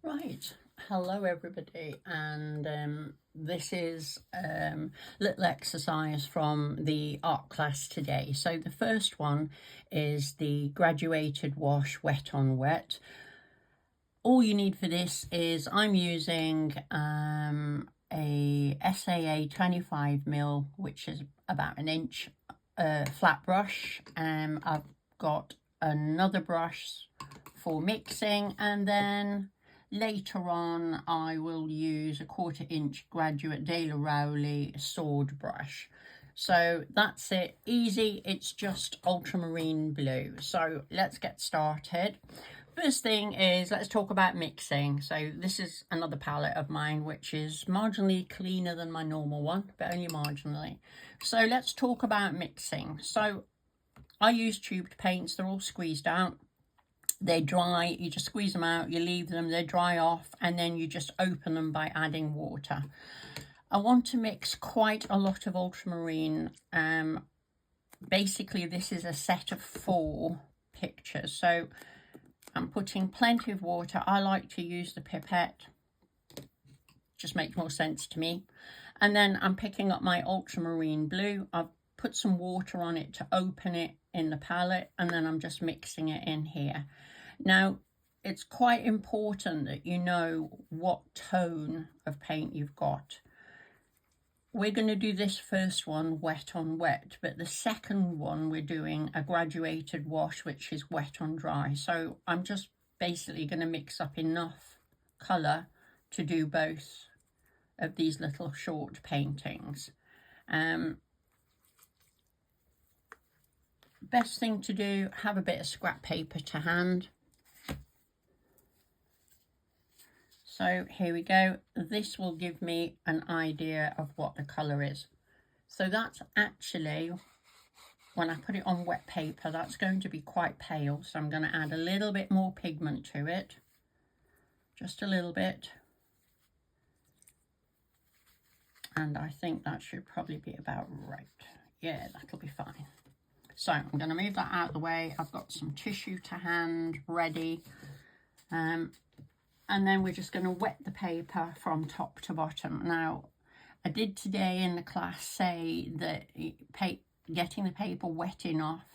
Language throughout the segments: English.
Right, hello everybody, and this is little exercise from the art class today. So the first one is the graduated wash wet on wet. All you need for this is I'm using a SAA 25mm, which is about an inch, flat brush. I've got another brush for mixing, and then later on I will use a 1/4 inch graduate De La Rowley sword brush. So that's it, easy. It's just ultramarine blue. So let's get started. First thing is, let's talk about mixing. So this is another palette of mine, which is marginally cleaner than my normal one, but only marginally. So let's talk about mixing. So I use tubed paints. They're all squeezed out. They dry, you just squeeze them out, you leave them, they dry off, and then you just open them by adding water. I want to mix quite a lot of ultramarine. Basically this is a set of 4 pictures, so I'm putting plenty of water. I like to use the pipette, just makes more sense to me. And then I'm picking up my ultramarine blue. I've put some water on it to open it in the palette, and then I'm just mixing it in here. Now it's quite important that you know what tone of paint you've got. We're going to do this first one wet on wet, but the second one we're doing a graduated wash, which is wet on dry. So I'm just basically going to mix up enough colour to do both of these little short paintings. Best thing to do, have a bit of scrap paper to hand. So here we go. This will give me an idea of what the colour is. So that's actually, when I put it on wet paper, that's going to be quite pale. So I'm going to add a little bit more pigment to it. Just a little bit. And I think that should probably be about right. Yeah, that'll be fine. So I'm going to move that out of the way. I've got some tissue to hand ready. And then we're just going to wet the paper from top to bottom. Now, I did today in the class say that getting the paper wet enough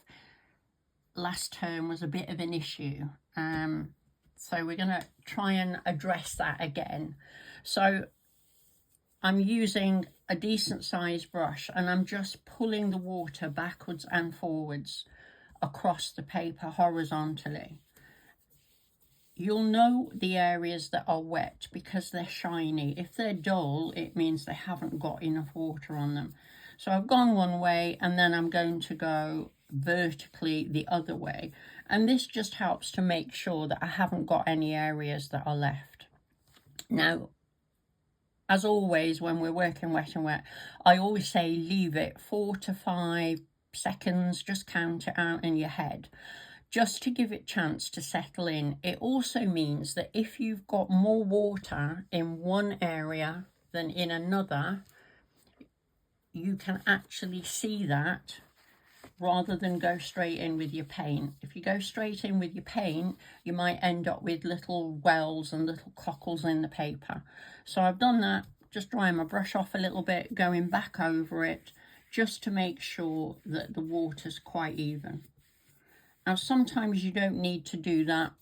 last term was a bit of an issue. So we're going to try and address that again. So I'm using a decent sized brush, and I'm just pulling the water backwards and forwards across the paper horizontally. You'll know the areas that are wet because they're shiny. If they're dull, it means they haven't got enough water on them. So I've gone one way, and then I'm going to go vertically the other way. And this just helps to make sure that I haven't got any areas that are left. Now, as always, when we're working wet and wet, I always say leave it 4 to 5 seconds, just count it out in your head, just to give it a chance to settle in. It also means that if you've got more water in one area than in another, you can actually see that rather than go straight in with your paint. If you go straight in with your paint, you might end up with little wells and little cockles in the paper. So I've done that, just drying my brush off a little bit, going back over it, just to make sure that the water's quite even. Now, sometimes you don't need to do that,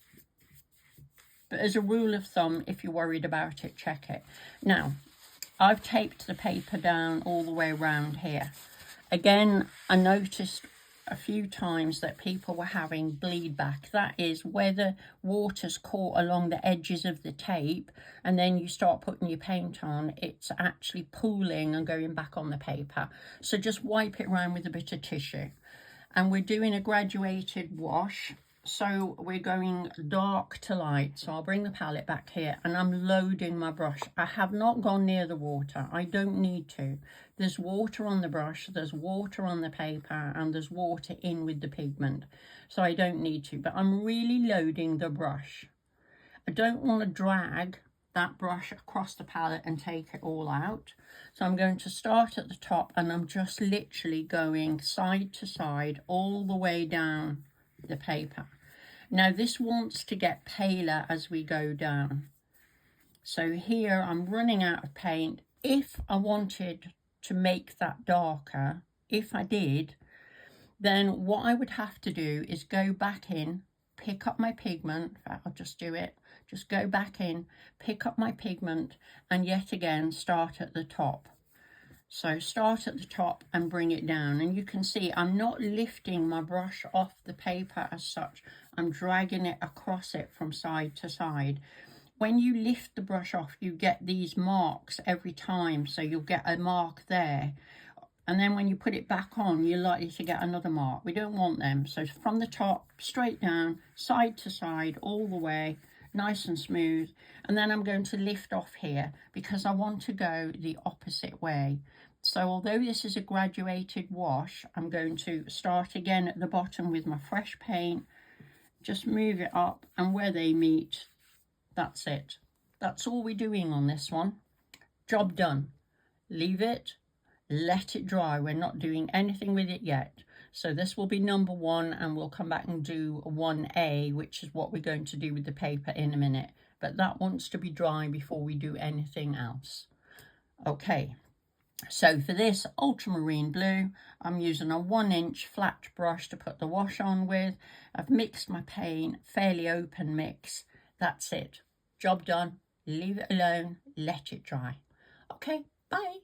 but as a rule of thumb, if you're worried about it, check it. Now, I've taped the paper down all the way around here. Again, I noticed a few times that people were having bleed back. That is where the water's caught along the edges of the tape, and then you start putting your paint on, it's actually pooling and going back on the paper. So just wipe it around with a bit of tissue. And we're doing a graduated wash, so we're going dark to light. So I'll bring the palette back here, and I'm loading my brush. I have not gone near the water. I don't need to. There's water on the brush, there's water on the paper, and there's water in with the pigment. So I don't need to, but I'm really loading the brush. I don't want to drag that brush across the palette and take it all out. So I'm going to start at the top, and I'm just literally going side to side all the way down the paper. Now this wants to get paler as we go down. So here I'm running out of paint. If I wanted to make that darker, if I did, then what I would have to do is go back in, pick up my pigment. In fact, I'll just do it. Just go back in, pick up my pigment, and yet again start at the top. So start at the top and bring it down. And you can see I'm not lifting my brush off the paper as such. I'm dragging it across it from side to side. When you lift the brush off, you get these marks every time. So you'll get a mark there. And then when you put it back on, you're likely to get another mark. We don't want them. So from the top, straight down, side to side, all the way, nice and smooth. And then I'm going to lift off here because I want to go the opposite way. So although this is a graduated wash, I'm going to start again at the bottom with my fresh paint, just move it up, and where they meet, that's it. That's all we're doing on this one. Job done. Leave it, let it dry. We're not doing anything with it yet. So this will be number 1, and we'll come back and do 1A, which is what we're going to do with the paper in a minute. But that wants to be dry before we do anything else. Okay. So for this ultramarine blue, I'm using a 1-inch flat brush to put the wash on with. I've mixed my paint, fairly open mix. That's it. Job done. Leave it alone. Let it dry. Okay, bye.